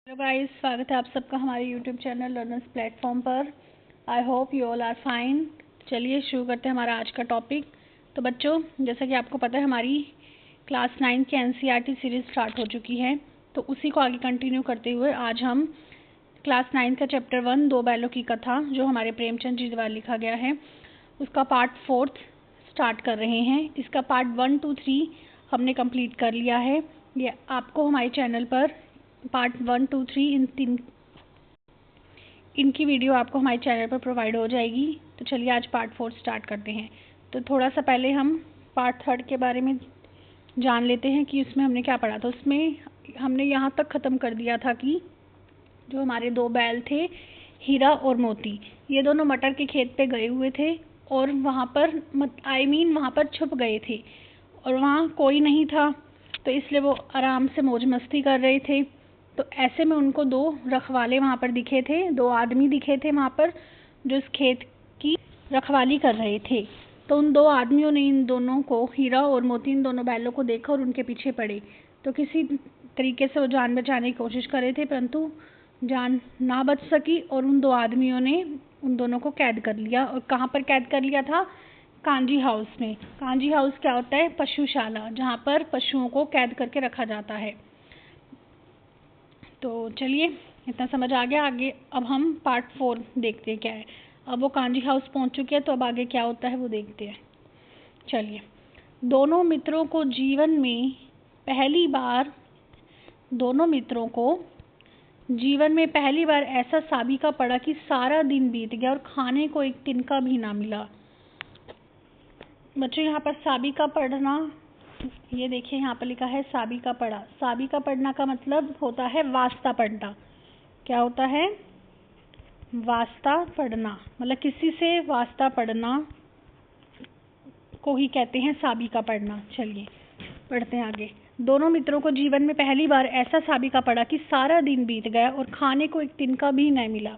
Hello guys, स्वागत है आप सबका हमारे यूट्यूब चैनल लर्नर्स प्लेटफॉर्म पर। I hope you all are fine. चलिए शुरू करते हैं हमारा आज का टॉपिक। तो बच्चों, जैसा कि आपको पता है हमारी क्लास 9 की एनसीईआरटी सीरीज़ स्टार्ट हो चुकी है, तो उसी को आगे कंटिन्यू करते हुए आज हम क्लास 9 का चैप्टर 1 दो बैलों की कथा, जो हमारे प्रेमचंद जी द्वारा लिखा गया है, उसका पार्ट 4 स्टार्ट कर रहे हैं। इसका पार्ट 1, 2, 3 हमने कंप्लीट कर लिया है। ये आपको हमारे चैनल पर पार्ट 1, 2, 3 इनकी वीडियो आपको हमारे चैनल पर प्रोवाइड हो जाएगी। तो चलिए आज पार्ट 4 स्टार्ट करते हैं। तो थोड़ा सा पहले हम पार्ट 3 के बारे में जान लेते हैं कि उसमें हमने क्या पढ़ा था। उसमें हमने यहाँ तक ख़त्म कर दिया था कि जो हमारे दो बैल थे, हीरा और मोती, ये दोनों मटर के खेत पे गए हुए थे और वहाँ पर वहाँ पर छुप गए थे और वहाँ कोई नहीं था, तो इसलिए वो आराम से मौज मस्ती कर रहे थे। तो ऐसे में उनको दो रखवाले वहाँ पर दिखे थे, दो आदमी दिखे थे वहाँ पर जो इस खेत की रखवाली कर रहे थे। तो उन दो आदमियों ने इन दोनों को, हीरा और मोती, इन दोनों बैलों को देखा और उनके पीछे पड़े। तो किसी तरीके से वो जान बचाने की कोशिश कर रहे थे, परंतु जान ना बच सकी और उन दो आदमियों ने उन दोनों को कैद कर लिया। और कहाँ पर कैद कर लिया था? कांजी हाउस में। कांजी हाउस क्या होता है? पशुशाला, जहाँ पर पशुओं को कैद करके रखा जाता है। तो चलिए, इतना समझ आ गया। आगे अब हम पार्ट 4 देखते हैं क्या है। अब वो कांजी हाउस पहुँच चुके हैं, तो अब आगे क्या होता है वो देखते हैं। चलिए, दोनों मित्रों को जीवन में पहली बार ऐसा साबिका पड़ा कि सारा दिन बीत गया और खाने को एक तिनका भी ना मिला। बच्चों, यहाँ पर साबिका पढ़ना, ये देखिए यहाँ पर लिखा है साबिका पढ़ा। साबिका पढ़ना का मतलब होता है वास्ता पढ़ना। क्या होता है? वास्ता पढ़ना, मतलब किसी से वास्ता पढ़ना को ही कहते हैं साबिका पढ़ना। चलिए पढ़ते हैं आगे। दोनों मित्रों को जीवन में पहली बार ऐसा साबिका पड़ा कि सारा दिन बीत गया और खाने को एक तिनका भी नहीं मिला।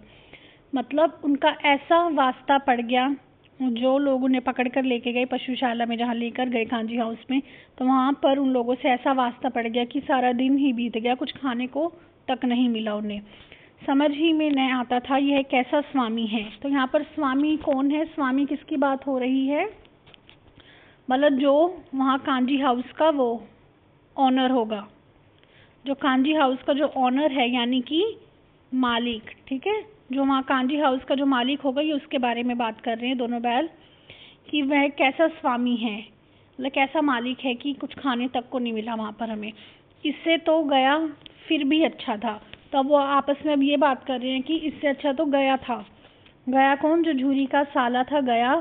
मतलब उनका ऐसा वास्ता पड़ गया, जो लोग उन्हें पकड़ कर लेके गए पशुशाला में, जहाँ लेकर गए कांजी हाउस में, तो वहाँ पर उन लोगों से ऐसा वास्ता पड़ गया कि सारा दिन ही बीत गया, कुछ खाने को तक नहीं मिला उन्हें। समझ ही में नहीं आता था यह कैसा स्वामी है। तो यहाँ पर स्वामी कौन है? स्वामी किसकी बात हो रही है? मतलब जो वहाँ कांजी हाउस का वो ऑनर होगा, जो कांजी हाउस का जो ऑनर है, यानी कि मालिक। ठीक है, जो वहाँ कांजी हाउस का जो मालिक होगा, ये उसके बारे में बात कर रहे हैं दोनों बैल, कि वह कैसा स्वामी है, मतलब कैसा मालिक है कि कुछ खाने तक को नहीं मिला वहाँ पर हमें। इससे तो गया फिर भी अच्छा था। तब वो आपस में अब ये बात कर रहे हैं कि इससे अच्छा तो गया था। गया कौन? जो झूरी का साला था गया,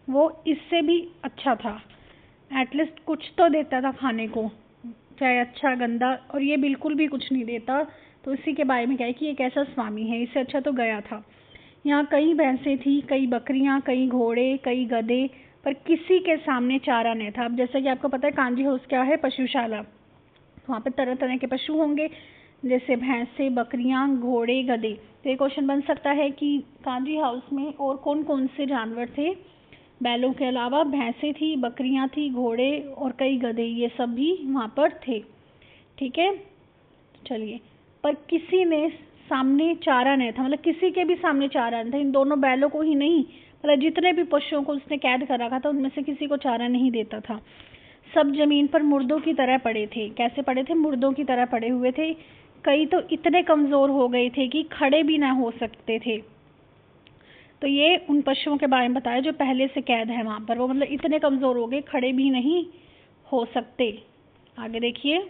वो इससे भी अच्छा था। एटलीस्ट कुछ तो देता था खाने को, चाहे अच्छा गंदा, और ये बिल्कुल भी कुछ नहीं देता। तो इसी के बारे में क्या है कि ये कैसा स्वामी है, इससे अच्छा तो गया था। यहाँ कई भैंसें थी, कई बकरियाँ, कई घोड़े, कई गधे, पर किसी के सामने चारा नहीं था। अब जैसा कि आपको पता है कांजी हाउस क्या है? पशुशाला। वहाँ पर तरह तरह के पशु होंगे, जैसे भैंसें, बकरियाँ, घोड़े, गधे। तो ये क्वेश्चन बन सकता है कि कांजी हाउस में और कौन कौन से जानवर थे? बैलों के अलावा भैंसें थी, बकरियां थी, घोड़े और कई गधे, ये सब भी वहाँ पर थे। ठीक है, चलिए, पर किसी ने सामने चारा नहीं था, मतलब किसी के भी सामने चारा नहीं था। इन दोनों बैलों को ही नहीं, मतलब जितने भी पशुओं को उसने कैद कर रखा था, उनमें से किसी को चारा नहीं देता था। सब जमीन पर मुर्दों की तरह पड़े थे। कैसे पड़े थे? मुर्दों की तरह पड़े हुए थे। कई तो इतने कमज़ोर हो गए थे कि खड़े भी ना हो सकते थे। तो ये उन पशुओं के बारे में बताया जो पहले से कैद है वहाँ पर। वो मतलब इतने कमज़ोर हो गए, खड़े भी नहीं हो सकते। आगे देखिए।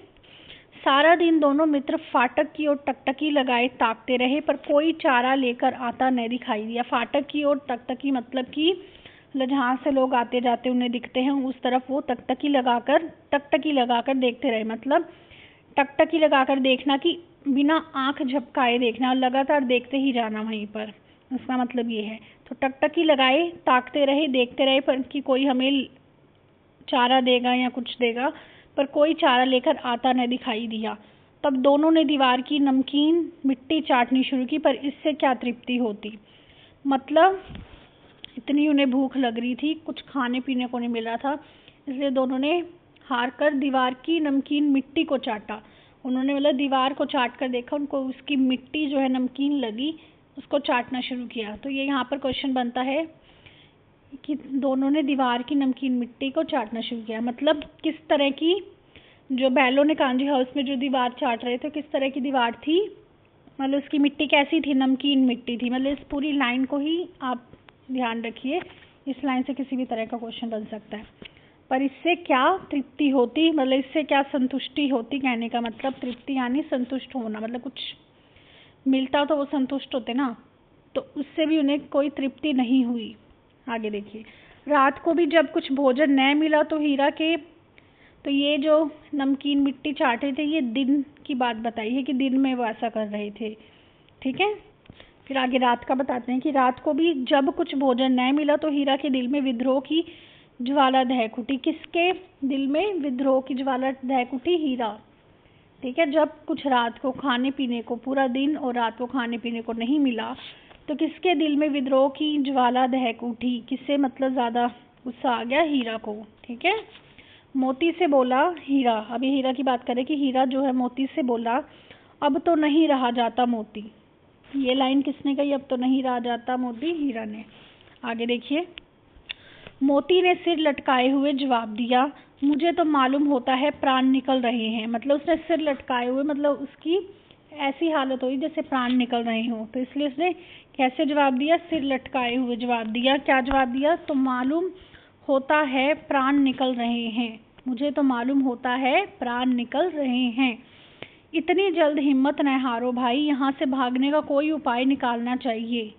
सारा दिन दोनों मित्र फाटक की ओर टकटकी लगाए ताकते रहे, पर कोई चारा लेकर आता नहीं दिखाई दिया। फाटक की ओर टकटकी मतलब कि जहाँ से लोग आते जाते उन्हें दिखते हैं, उस तरफ वो टकटकी लगाकर देखते रहे। मतलब टकटकी लगाकर देखना कि बिना आंख झपकाए देखना, और लगातार देखते ही जाना वहीं पर, उसका मतलब ये है। तो टकटकी लगाए ताकते रहे, देखते रहे, पर कि कोई हमें चारा देगा या कुछ देगा, पर कोई चारा लेकर आता न दिखाई दिया। तब दोनों ने दीवार की नमकीन मिट्टी चाटनी शुरू की, पर इससे क्या तृप्ति होती। मतलब इतनी उन्हें भूख लग रही थी, कुछ खाने पीने को नहीं मिल रहा था, इसलिए दोनों ने हार कर दीवार की नमकीन मिट्टी को चाटा। उन्होंने मतलब दीवार को चाट कर देखा, उनको उसकी मिट्टी जो है नमकीन लगी, उसको चाटना शुरू किया। तो ये यहाँ पर क्वेश्चन बनता है कि दोनों ने दीवार की नमकीन मिट्टी को चाटना शुरू किया, मतलब किस तरह की, जो बैलों ने कांजी हाउस में जो दीवार चाट रहे थे किस तरह की दीवार थी, मतलब उसकी मिट्टी कैसी थी, नमकीन मिट्टी थी। मतलब इस पूरी लाइन को ही आप ध्यान रखिए, इस लाइन से किसी भी तरह का क्वेश्चन बन सकता है। पर इससे क्या तृप्ति होती, मतलब इससे क्या संतुष्टि होती, कहने का मतलब तृप्ति यानी संतुष्ट होना, मतलब कुछ मिलता तो वो संतुष्ट होते ना, तो उससे भी उन्हें कोई तृप्ति नहीं हुई। आगे देखिए, रात को भी जब कुछ भोजन न मिला तो हीरा के, तो ये जो नमकीन मिट्टी चाट रहे थे ये दिन की बात बताई है कि दिन में वो ऐसा कर रहे थे, ठीक है। फिर आगे रात का बताते हैं कि रात को भी जब कुछ भोजन न मिला तो हीरा के दिल में विद्रोह की ज्वाला दहक उठी। किसके दिल में विद्रोह की ज्वाला दहक उठी? हीरा, ठीक है। जब कुछ रात को खाने पीने को, पूरा दिन और रात को खाने पीने को नहीं मिला तो किसके दिल में विद्रोह की ज्वाला दहक उठी? किससे मतलब ज़्यादा गुस्सा आ गया? हीरा को, ठीक है। मोती से बोला हीरा, अभी हीरा की बात करें कि हीरा जो है मोती से बोला, अब तो नहीं रहा जाता मोती। ये लाइन किसने कही? अब तो नहीं रहा जाता मोती, हीरा ने। आगे देखिए, मोती ने सिर लटकाए हुए जवाब दिया, मुझे तो मालूम होता है प्राण निकल रहे हैं। मतलब उसने सिर लटकाए हुए, मतलब उसकी ऐसी हालत हुई जैसे प्राण निकल रहे हो, तो इसलिए उसने कैसे जवाब दिया? सिर लटकाए हुए जवाब दिया। क्या जवाब दिया? तो मालूम होता है प्राण निकल रहे हैं, मुझे तो मालूम होता है प्राण निकल रहे हैं। इतनी जल्द हिम्मत न हारो भाई, यहाँ से भागने का कोई उपाय निकालना चाहिए।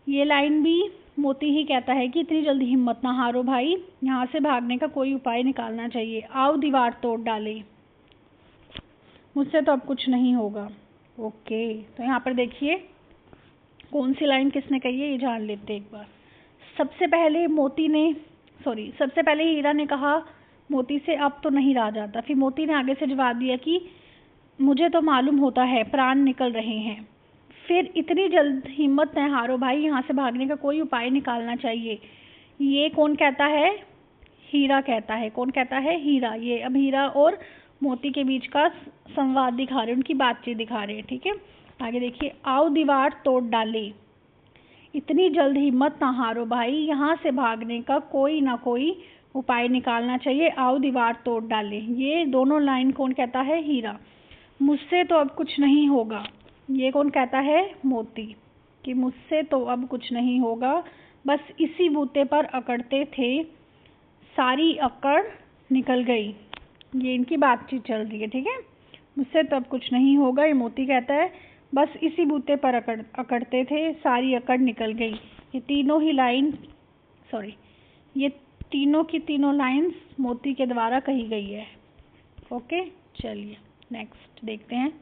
ये लाइन भी मोती ही कहता है कि इतनी जल्दी हिम्मत ना हारो भाई, यहाँ से भागने का कोई उपाय निकालना चाहिए। आओ दीवार तोड़ डाले, मुझसे तो अब कुछ नहीं होगा। ओके, तो यहाँ पर देखिए कौन सी लाइन किसने कही है ये जान लेते एक बार। सबसे पहले हीरा ने कहा मोती से अब तो नहीं रहा जाता। फिर मोती ने आगे से जवाब दिया कि मुझे तो मालूम होता है प्राण निकल रहे हैं। फिर इतनी जल्द हिम्मत न हारो भाई, यहाँ से भागने का कोई उपाय निकालना चाहिए। ये कौन कहता है? हीरा कहता है। कौन कहता है? हीरा। ये अब हीरा और मोती के बीच का संवाद दिखा रहे, उनकी बातचीत दिखा रहे हैं, ठीक है। आगे देखिए, आओ दीवार तोड़ डाले, इतनी जल्द हिम्मत ना हारो भाई, यहाँ से भागने का कोई ना कोई उपाय निकालना चाहिए। आओ दीवार तोड़ डाले, ये दोनों लाइन कौन कहता है? हीरा। मुझसे तो अब कुछ नहीं होगा, ये कौन कहता है? मोती, कि मुझसे तो अब कुछ नहीं होगा, बस इसी बूते पर अकड़ते थे, सारी अकड़ निकल गई। ये इनकी बातचीत चल रही है, ठीक है। मुझसे तो अब कुछ नहीं होगा, ये मोती कहता है, बस इसी बूते पर अकड़ते थे, सारी अकड़ निकल गई। ये तीनों ही लाइन, ये तीनों की तीनों लाइंस मोती के द्वारा कही गई है। ओके, चलिए नेक्स्ट देखते हैं।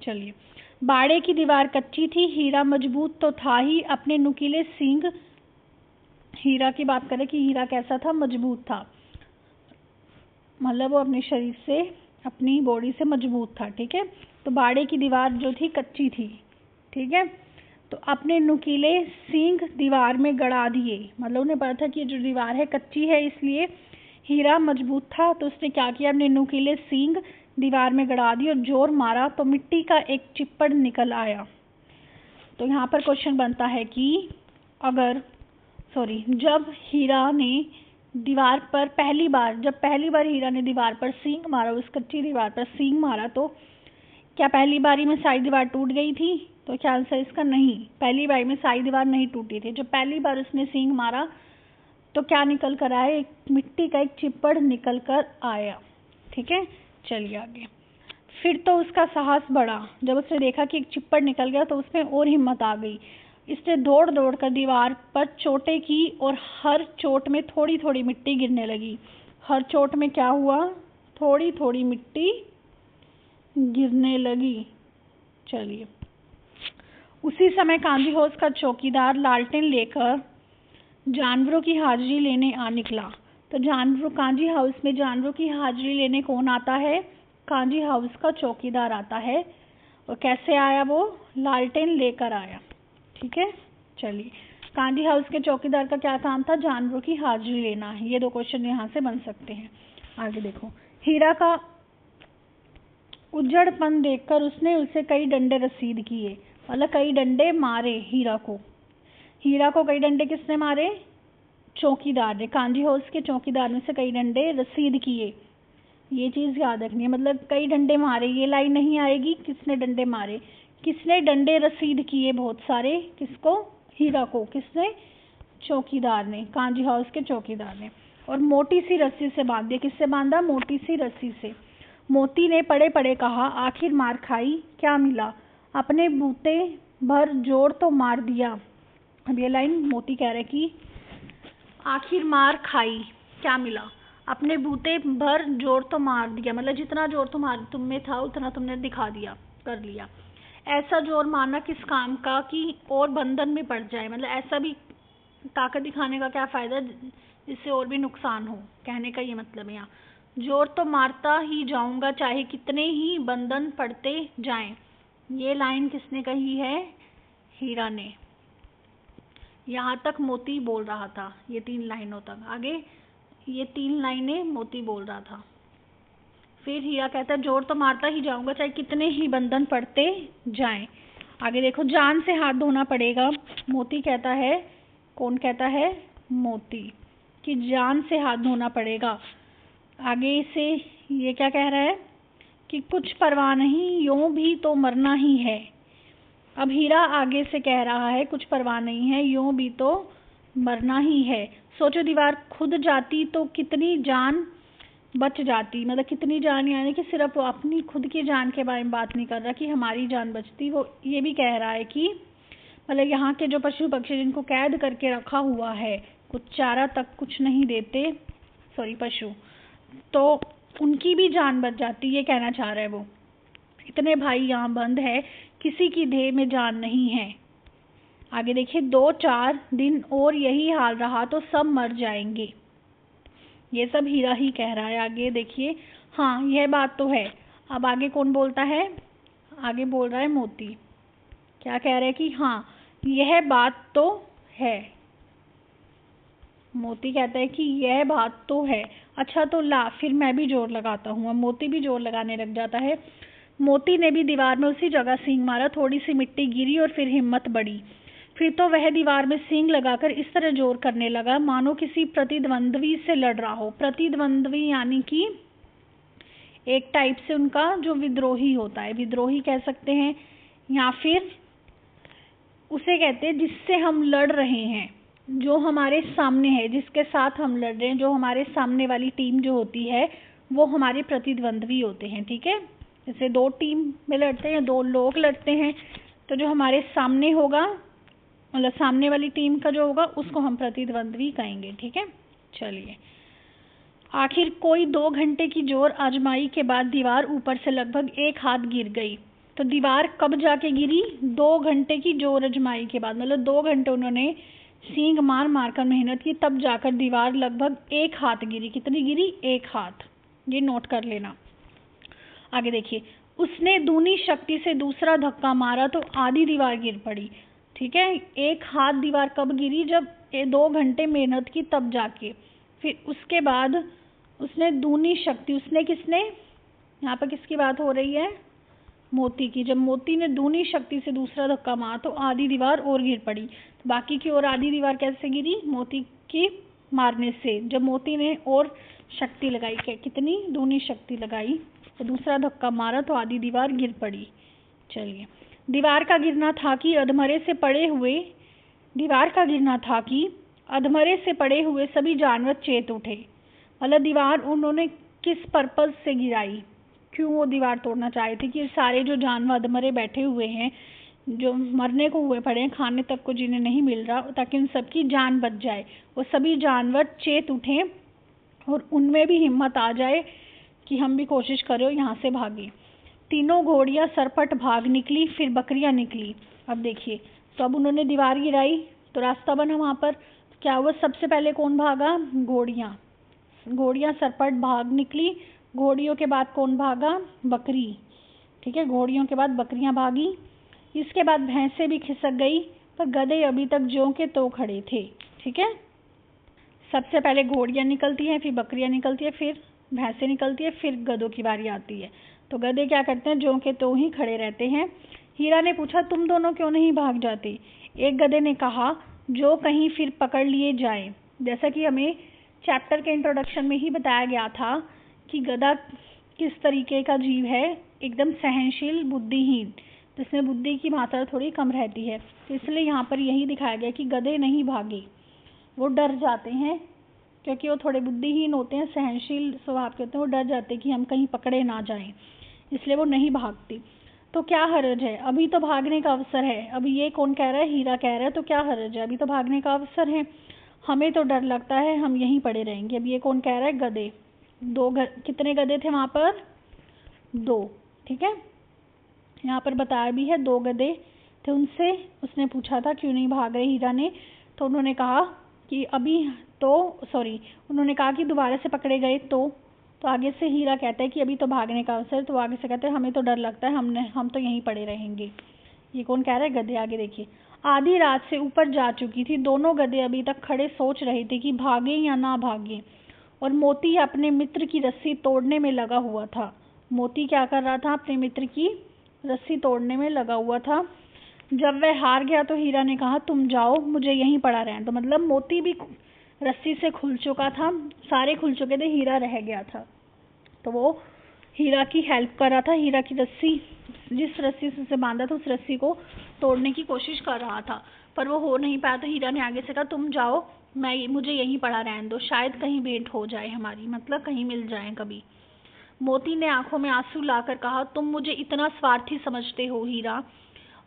चलिए, बाड़े की दीवार कच्ची थी, हीरा मजबूत तो था ही, अपने नुकीले सींग, हीरा की बात करें कि हीरा कैसा था? मजबूत था, मतलब वो अपने शरीर से, अपनी बॉडी से मजबूत था, ठीक है। तो बाड़े की दीवार जो थी कच्ची थी, ठीक है। तो अपने नुकीले सींग दीवार में गड़ा दिए, मतलब उन्हें पता था कि जो दीवार है कच्ची है, इसलिए हीरा मजबूत था, तो उसने क्या किया? अपने नुकीले सींग दीवार में गड़ा दिए और जोर मारा तो मिट्टी का एक चिप्पड़ निकल आया। तो यहाँ पर क्वेश्चन बनता है कि जब हीरा ने दीवार पर पहली बार हीरा ने दीवार पर सींग मारा, उस कच्ची दीवार पर सींग मारा, तो क्या पहली बारी में सारी दीवार टूट गई थी? तो क्या आंसर इसका? नहीं, पहली बारी में सारी दीवार नहीं टूटी थी। जब पहली बार उसने सींग मारा तो क्या निकल कर आया? एक मिट्टी का एक चिप्पड़ निकल कर आया, ठीक है। चलिए आगे। फिर तो उसका साहस बढ़ा, जब उसने देखा कि एक चिप्पड़ निकल गया तो उसमें और हिम्मत आ गई। इसने दौड़ दौड़ कर दीवार पर चोटें की और हर चोट में थोड़ी थोड़ी मिट्टी गिरने लगी। हर चोट में क्या हुआ? थोड़ी थोड़ी मिट्टी गिरने लगी। चलिए, उसी समय कांजी हाउस का चौकीदार लालटेन लेकर जानवरों की हाजिरी लेने आ निकला। तो कांजी हाउस में जानवरों की हाजिरी लेने कौन आता है? कांजी हाउस का चौकीदार आता है। और कैसे आया वो? लालटेन लेकर आया, ठीक है। चलिए, कांजी हाउस के चौकीदार का क्या काम था? जानवरों की हाजिरी लेना। ये दो क्वेश्चन यहाँ से बन सकते हैं। आगे देखो, हीरा का उजड़पन देखकर उसने उसे कई डंडे रसीद किए, मतलब कई डंडे मारे हीरा को। हीरा को कई डंडे किसने मारे? चौकीदार ने, कांजी हाउस के चौकीदार ने से कई डंडे रसीद किए। ये चीज़ याद रखनी है, मतलब कई डंडे मारे, ये लाइन नहीं आएगी किसने डंडे मारे, किसने डंडे रसीद किए बहुत सारे, किसको? हीरा को। किसने? चौकीदार ने, कांजी हाउस के चौकीदार ने। और मोटी सी रस्सी से बांध दिया। किससे बांधा? मोटी सी रस्सी से। मोती ने पड़े पड़े कहा, आखिर मार खाई, क्या मिला? अपने बूते भर जोर तो मार दिया। अब ये लाइन मोती कह रहे कि आखिर मार खाई, क्या मिला? अपने बूते भर जोर तो मार दिया, मतलब जितना जोर तुम में था उतना तुमने दिखा दिया, कर लिया। ऐसा जोर मारना किस काम का कि और बंधन में पड़ जाए, मतलब ऐसा भी ताकत दिखाने का क्या फायदा जिससे और भी नुकसान हो, कहने का ये मतलब है। यहाँ जोर तो मारता ही जाऊंगा चाहे कितने ही बंधन पड़ते जाएं। ये लाइन किसने कही है? हीरा ने। यहाँ तक मोती बोल रहा था, ये 3 लाइनों तक। आगे ये 3 लाइनें मोती बोल रहा था। फिर हीरा कहता है जोर तो मारता ही जाऊंगा चाहे कितने ही बंधन पड़ते जाएं। आगे देखो, जान से हाथ धोना पड़ेगा। मोती कहता है, कौन कहता है? मोती, कि जान से हाथ धोना पड़ेगा। आगे से ये क्या कह रहा है कि कुछ परवाह नहीं, यूं भी तो मरना ही है। अब हीरा आगे से कह रहा है कुछ परवाह नहीं है, यूं भी तो मरना ही है। सोचो दीवार खुद जाती तो कितनी जान बच जाती, मतलब कितनी जान, यानी कि सिर्फ वो अपनी खुद की जान के बारे में बात नहीं कर रहा कि हमारी जान बचती, वो ये भी कह रहा है कि मतलब यहाँ के जो पशु पक्षी जिनको कैद करके रखा हुआ है, कुछ चारा तक कुछ नहीं देते, सॉरी पशु, तो उनकी भी जान बच जाती, ये कहना चाह रहा है वो। इतने भाई यहाँ बंद है, किसी की देह में जान नहीं है। आगे देखिए, 2-4 दिन और यही हाल रहा तो सब मर जाएंगे। ये सब हीरा ही कह रहा है। आगे देखिए, हाँ यह बात तो है। अब आगे कौन बोलता है? आगे बोल रहा है मोती। क्या कह रहे हैं कि हाँ यह बात तो है। मोती कहता है कि यह बात तो है। अच्छा तो ला, फिर मैं भी जोर लगाता हूँ। अब मोती भी जोर लगाने लग जाता है। मोती ने भी दीवार में उसी जगह सींग मारा, थोड़ी सी मिट्टी गिरी और फिर हिम्मत बढ़ी। फिर तो वह दीवार में सींग लगाकर इस तरह जोर करने लगा मानो किसी प्रतिद्वंद्वी से लड़ रहा हो। प्रतिद्वंद्वी यानी कि एक टाइप से उनका जो विद्रोही होता है, विद्रोही कह सकते हैं, या फिर उसे कहते हैं जिससे हम लड़ रहे हैं, जो हमारे सामने है, जिसके साथ हम लड़ रहे हैं, जो हमारे सामने वाली टीम जो होती है वो हमारे प्रतिद्वंद्वी होते हैं। ठीक है, जैसे 2 टीम में लड़ते हैं, 2 लोग लड़ते हैं, तो जो हमारे सामने होगा, मतलब सामने वाली टीम का जो होगा उसको हम प्रतिद्वंद्वी कहेंगे। ठीक है, चलिए। आखिर कोई 2 घंटे की जोर आजमाई के बाद दीवार ऊपर से लगभग 1 हाथ गिर गई। तो दीवार कब जाके गिरी? 2 घंटे की जोर आजमाई के बाद, मतलब 2 घंटे उन्होंने सींग मार मार कर मेहनत की, तब जाकर दीवार लगभग 1 हाथ गिरी। कितनी गिरी? 1 हाथ। ये नोट कर लेना। आगे देखिए, उसने दूनी शक्ति से दूसरा धक्का मारा तो आधी दीवार गिर पड़ी। ठीक है, 1 हाथ दीवार कब गिरी? जब 2 घंटे मेहनत की तब जाके। फिर उसके बाद उसने दूनी शक्ति, उसने किसने, यहाँ पर किसकी बात हो रही है? मोती की। जब मोती ने दूनी शक्ति से दूसरा धक्का मारा तो आधी दीवार और गिर पड़ी। तो बाकी की और आधी दीवार कैसे गिरी? मोती की मारने से। जब मोती ने और शक्ति लगाई, कितनी? दूनी शक्ति लगाई, तो दूसरा धक्का मारा तो आधी दीवार गिर पड़ी। चलिए, दीवार का गिरना था कि अधमरे से पड़े हुए, दीवार का गिरना था कि अधमरे से पड़े हुए सभी जानवर चेत उठे। मतलब दीवार उन्होंने किस पर्पज से गिराई, क्यों वो दीवार तोड़ना चाहे थे कि सारे जो जानवर अधमरे बैठे हुए हैं, जो मरने को हुए पड़े हैं, खाने तक को जिन्हें नहीं मिल रहा, ताकि उन सबकी जान बच जाए, वो सभी जानवर चेत उठें और उनमें भी हिम्मत आ जाए कि हम भी कोशिश करें यहाँ से भागे। तीनों घोड़ियाँ सरपट भाग निकली, फिर बकरियाँ निकली। अब देखिए, तो अब उन्होंने दीवार गिराई तो रास्ता बना वहाँ पर। क्या हुआ? सबसे पहले कौन भागा? घोड़ियाँ। घोड़ियाँ सरपट भाग निकली। घोड़ियों के बाद कौन भागा? बकरी। ठीक है, घोड़ियों के बाद बकरियाँ भागी। इसके बाद भैंसें भी खिसक गई, पर गधे अभी तक ज्यों के तो खड़े थे। ठीक है, सबसे पहले घोड़ियाँ निकलती हैं, फिर बकरियाँ निकलती है, फिर भैंसें निकलती है, फिर गधों की बारी आती है। तो गधे क्या करते हैं, ज्यों के त्यों ही खड़े रहते हैं। हीरा ने पूछा तुम दोनों क्यों नहीं भाग जाते। एक गधे ने कहा जो कहीं फिर पकड़ लिए जाए। जैसा कि हमें चैप्टर के इंट्रोडक्शन में ही बताया गया था कि गधा किस तरीके का जीव है, एकदम सहनशील, बुद्धिहीन, जिसमें बुद्धि की मात्रा थोड़ी कम रहती है। तो इसलिए यहाँ पर यही दिखाया गया कि गधे नहीं भागे, वो डर जाते हैं, क्योंकि वो थोड़े बुद्धिहीन होते हैं, सहनशील स्वभाव के होते हैं, वो डर जाते हैं कि हम कहीं पकड़े ना जाएं, इसलिए वो नहीं भागते। तो क्या हर्ज है, अभी तो भागने का अवसर है। अभी ये कौन कह रहा है, हीरा कह रहा है, तो क्या हर्ज है, अभी तो भागने का अवसर है, हमें तो डर लगता है, हम यहीं पड़े रहेंगे। अब ये कौन कह रहा है, गधे। कितने गधे थे वहां पर, 2, ठीक है। यहाँ पर बताया भी है 2 गधे थे। उनसे उसने पूछा था क्यों नहीं भाग रहे हीरा ने, तो उन्होंने कहा कि उन्होंने कहा कि दोबारा से पकड़े गए तो आगे से हीरा कहता है कि अभी तो भागने का अवसर, तो आगे से कहते हैं हमें तो डर लगता है, हम तो यहीं पड़े रहेंगे। ये कौन कह रहा है, गधे। आगे देखिए, आधी रात से ऊपर जा चुकी थी, दोनों गधे अभी तक खड़े सोच रहे थे कि भागे या ना भागे, और मोती अपने मित्र की रस्सी तोड़ने में लगा हुआ था। मोती क्या कर रहा था, अपने मित्र की रस्सी तोड़ने में लगा हुआ था। जब वह हार गया तो हीरा ने कहा तुम जाओ, मुझे यहीं पड़ा रहने दो। मतलब मोती भी रस्सी से खुल चुका था, सारे खुल चुके थे, हीरा रह गया था, तो वो हीरा की हेल्प कर रहा था। हीरा की रस्सी, जिस रस्सी से उसे बांधा था, उस रस्सी को तोड़ने की कोशिश कर रहा था, पर वो हो नहीं पाया। तो हीरा ने आगे से कहा तुम जाओ, मुझे यहीं पड़ा रहने दो, शायद कहीं भेंट हो जाए हमारी, मतलब कहीं मिल जाए कभी। मोती ने आंखों में आंसू लाकर कहा तुम मुझे इतना स्वार्थी समझते हो हीरा,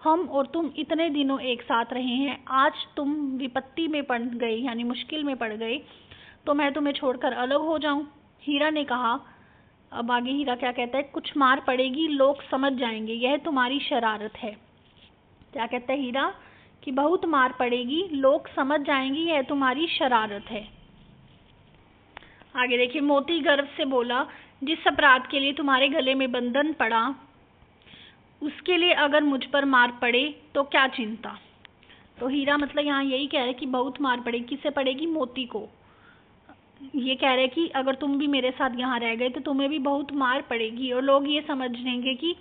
हम और तुम इतने दिनों एक साथ रहे हैं, आज तुम विपत्ति में पड़ गए, यानी मुश्किल में पड़ गए, तो मैं तुम्हें छोड़कर अलग हो जाऊं। हीरा ने कहा, अब आगे हीरा क्या कहता है, कुछ मार पड़ेगी, लोग समझ जाएंगे, यह तुम्हारी शरारत है। क्या कहता है हीरा, कि बहुत मार पड़ेगी, लोग समझ जाएंगे, यह तुम्हारी शरारत है। आगे देखिए, मोती गर्व से बोला जिस अपराध के लिए तुम्हारे गले में बंधन पड़ा, उसके लिए अगर मुझ पर मार पड़े तो क्या चिंता। तो हीरा मतलब यहाँ यही कह रहे कि बहुत मार पड़ेगी, किससे पड़ेगी, मोती को। ये कह रहे कि अगर तुम भी मेरे साथ यहाँ रह गए तो तुम्हें भी बहुत मार पड़ेगी, और लोग ये समझ लेंगे कि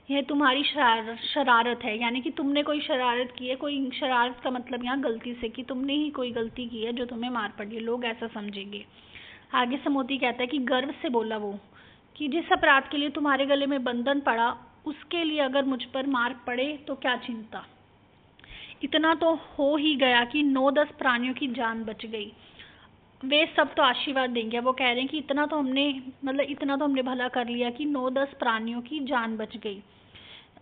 यह तुम्हारी शरारत है, यानी कि तुमने कोई शरारत की है। कोई शरारत का मतलब यहाँ गलती से, कि तुमने ही कोई गलती की है जो तुम्हें मार पड़ी है, लोग ऐसा समझेंगे। आगे से मोती कहता है कि गर्व से बोला वो, कि जिस अपराध के लिए तुम्हारे गले में बंधन पड़ा, उसके लिए अगर मुझ पर मार पड़े तो क्या चिंता। इतना तो हो ही गया कि 9-10 प्राणियों की जान बच गई। वे सब तो आशीर्वाद देंगे। वो कह रहे हैं कि इतना तो हमने भला कर लिया कि 9-10 प्राणियों की जान बच गई,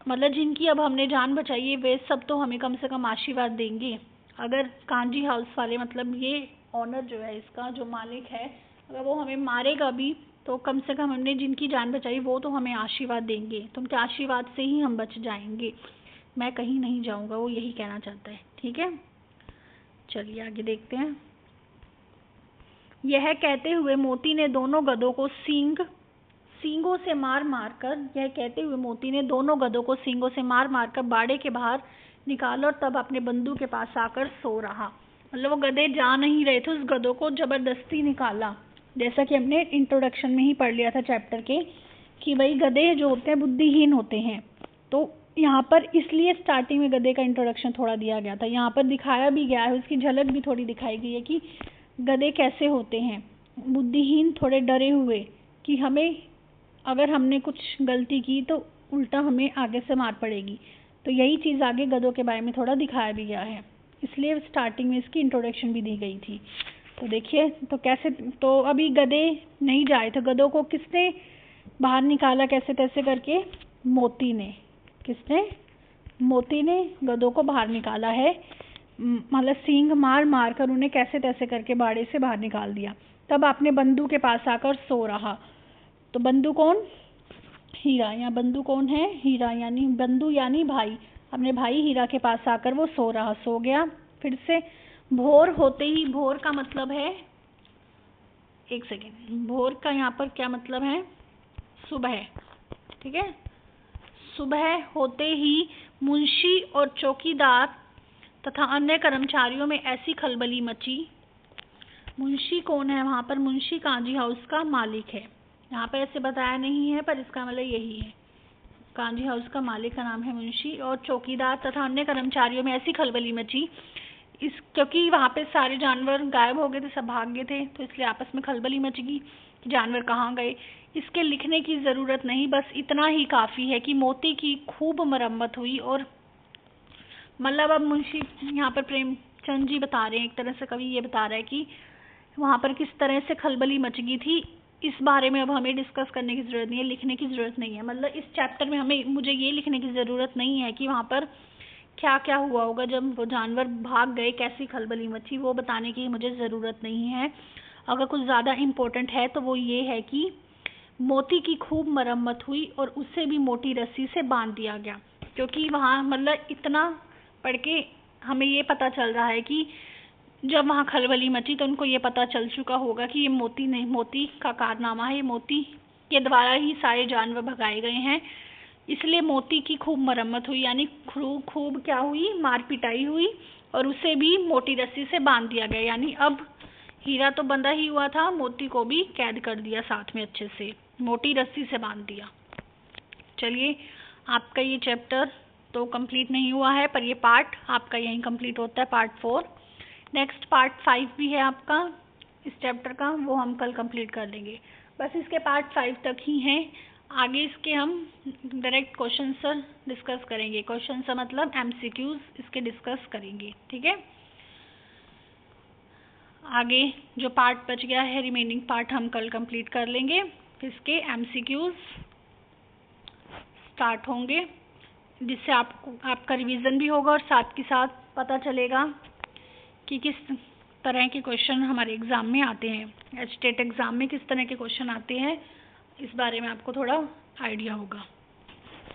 मतलब जिनकी अब हमने जान बचाई है, वे सब तो हमें कम से कम आशीर्वाद देंगे। अगर कांजी हाउस वाले, मतलब ये ऑनर जो है, इसका जो मालिक है, अगर वो हमें मारेगा भी तो कम से कम हमने जिनकी जान बचाई वो तो हमें आशीर्वाद देंगे, तो उनके आशीर्वाद से ही हम बच जाएंगे, मैं कहीं नहीं जाऊंगा, वो यही कहना चाहता है। ठीक है, चलिए आगे देखते हैं। यह कहते हुए मोती ने दोनों गधों को सींगों से मार मार कर बाड़े के बाहर निकाला, और तब अपने बंधु के पास आकर सो रहा। मतलब वो गधे जा नहीं रहे थे, उस गधों को जबरदस्ती निकाला। जैसा कि हमने इंट्रोडक्शन में ही पढ़ लिया था चैप्टर के, कि भाई गधे जो होते हैं बुद्धिहीन होते हैं। तो यहाँ पर इसलिए स्टार्टिंग में गधे का इंट्रोडक्शन थोड़ा दिया गया था, यहाँ पर दिखाया भी गया है, उसकी झलक भी थोड़ी दिखाई गई है कि गधे कैसे होते हैं, बुद्धिहीन, थोड़े डरे हुए, कि हमें अगर हमने कुछ गलती की तो उल्टा हमें आगे से मार पड़ेगी। तो यही चीज़ आगे गधों के बारे में थोड़ा दिखाया भी गया है, इसलिए स्टार्टिंग में इसकी इंट्रोडक्शन भी दी गई थी। तो देखिए, तो कैसे, तो अभी गधे नहीं जाए थे, गधों को किसने बाहर निकाला कैसे तैसे करके, मोती ने। किसने, मोती ने गधों को बाहर निकाला है, मतलब सींग मार कर उन्हें कैसे तैसे करके बाड़े से बाहर निकाल दिया। तब अपने बंधु के पास आकर सो रहा। तो बंधु कौन, हीरा। यहाँ बंधु कौन है, हीरा, यानी बंधु यानी भाई। अपने भाई हीरा के पास आकर वो सो गया। फिर से भोर होते ही, भोर का मतलब है, एक सेकेंड, भोर का यहाँ पर क्या मतलब है, सुबह। ठीक है, सुबह होते ही मुंशी और चौकीदार तथा अन्य कर्मचारियों में ऐसी खलबली मची। मुंशी कौन है वहां पर, मुंशी कांजी हाउस का मालिक है। यहाँ पर ऐसे बताया नहीं है पर इसका मतलब यही है। कांजी हाउस का मालिक का नाम है मुंशी और चौकीदार तथा अन्य कर्मचारियों में ऐसी खलबली मची क्योंकि वहाँ पे सारे जानवर गायब हो गए थे, सब भाग गए थे, तो इसलिए आपस में खलबली मच गई कि जानवर कहाँ गए। इसके लिखने की ज़रूरत नहीं, बस इतना ही काफ़ी है कि मोती की खूब मरम्मत हुई। और मतलब अब मुंशी यहाँ पर प्रेमचंद जी बता रहे हैं, एक तरह से कवि ये बता रहा है कि वहाँ पर किस तरह से खलबली मच गई थी, इस बारे में अब हमें डिस्कस करने की ज़रूरत नहीं है, लिखने की ज़रूरत नहीं है। मतलब इस चैप्टर में मुझे ये लिखने की ज़रूरत नहीं है कि वहाँ पर क्या क्या हुआ होगा जब वो जानवर भाग गए, कैसी खलबली मची, वो बताने की मुझे ज़रूरत नहीं है। अगर कुछ ज़्यादा इम्पोर्टेंट है तो वो ये है कि मोती की खूब मरम्मत हुई और उसे भी मोटी रस्सी से बांध दिया गया। क्योंकि वहाँ मतलब इतना पढ़ के हमें ये पता चल रहा है कि जब वहाँ खलबली मची तो उनको ये पता चल चुका होगा कि ये मोती नहीं, मोती का कारनामा है, मोती के द्वारा ही सारे जानवर भगाए गए हैं, इसलिए मोती की खूब मरम्मत हुई। यानी खूब क्या हुई, मार पिटाई हुई और उसे भी मोटी रस्सी से बांध दिया गया। यानी अब हीरा तो बंधा ही हुआ था, मोती को भी कैद कर दिया साथ में, अच्छे से मोटी रस्सी से बांध दिया। चलिए, आपका ये चैप्टर तो कंप्लीट नहीं हुआ है पर ये पार्ट आपका यहीं कंप्लीट होता है, पार्ट 4। नेक्स्ट पार्ट 5 भी है आपका इस चैप्टर का, वो हम कल कंप्लीट कर लेंगे। बस इसके पार्ट 5 तक ही हैं, आगे इसके हम डायरेक्ट क्वेश्चन डिस्कस करेंगे। क्वेश्चन मतलब MCQs इसके डिस्कस करेंगे, ठीक है। आगे जो पार्ट बच गया है, रिमेनिंग पार्ट हम कल कंप्लीट कर लेंगे, इसके MCQs स्टार्ट होंगे, जिससे आपका रिवीजन भी होगा और साथ के साथ पता चलेगा कि किस तरह के क्वेश्चन हमारे एग्ज़ाम में आते हैं, एचटेट एग्ज़ाम में किस तरह के क्वेश्चन आते हैं, इस बारे में आपको थोड़ा आइडिया होगा।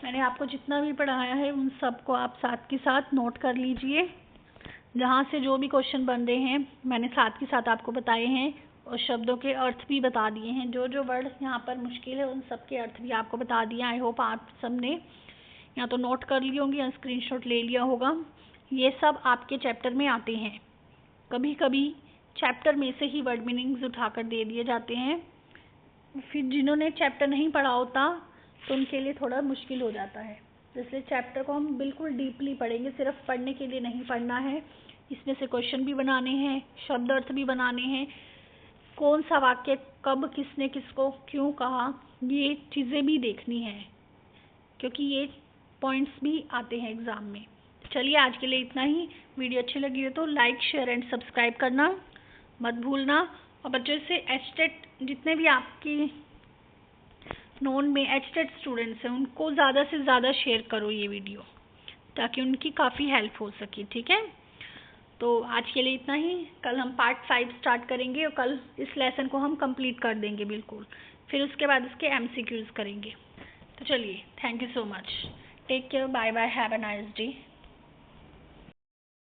मैंने आपको जितना भी पढ़ाया है उन सबको आप साथ के साथ नोट कर लीजिए। जहाँ से जो भी क्वेश्चन बन रहे हैं मैंने साथ के साथ आपको बताए हैं और शब्दों के अर्थ भी बता दिए हैं। जो जो वर्ड यहाँ पर मुश्किल है उन सब के अर्थ भी आपको बता दिया। आई होप आप सबने या तो नोट कर लिए होंगे या स्क्रीनशॉट ले लिया होगा। ये सब आपके चैप्टर में आते हैं। कभी कभी चैप्टर में से ही वर्ड मीनिंग्स उठाकर दे दिए जाते हैं, फिर जिन्होंने चैप्टर नहीं पढ़ा होता तो उनके लिए थोड़ा मुश्किल हो जाता है। इसलिए चैप्टर को हम बिल्कुल डीपली पढ़ेंगे, सिर्फ पढ़ने के लिए नहीं पढ़ना है। इसमें से क्वेश्चन भी बनाने हैं, शब्द अर्थ भी बनाने हैं, कौन सा वाक्य कब किसने किसको क्यों कहा, ये चीज़ें भी देखनी है, क्योंकि ये पॉइंट्स भी आते हैं एग्ज़ाम में। चलिए, आज के लिए इतना ही। वीडियो अच्छी लगी हो तो लाइक, शेयर एंड सब्सक्राइब करना मत भूलना। और बच्चों से एचटेट जितने भी आपकी नोन में एचटेट स्टूडेंट्स हैं उनको ज़्यादा से ज़्यादा शेयर करो ये वीडियो, ताकि उनकी काफ़ी हेल्प हो सके, ठीक है। तो आज के लिए इतना ही। कल हम पार्ट 5 स्टार्ट करेंगे और कल इस लेसन को हम कंप्लीट कर देंगे बिल्कुल। फिर उसके बाद इसके MCQs करेंगे। तो चलिए, thank you so much, take care, bye bye, have a nice day.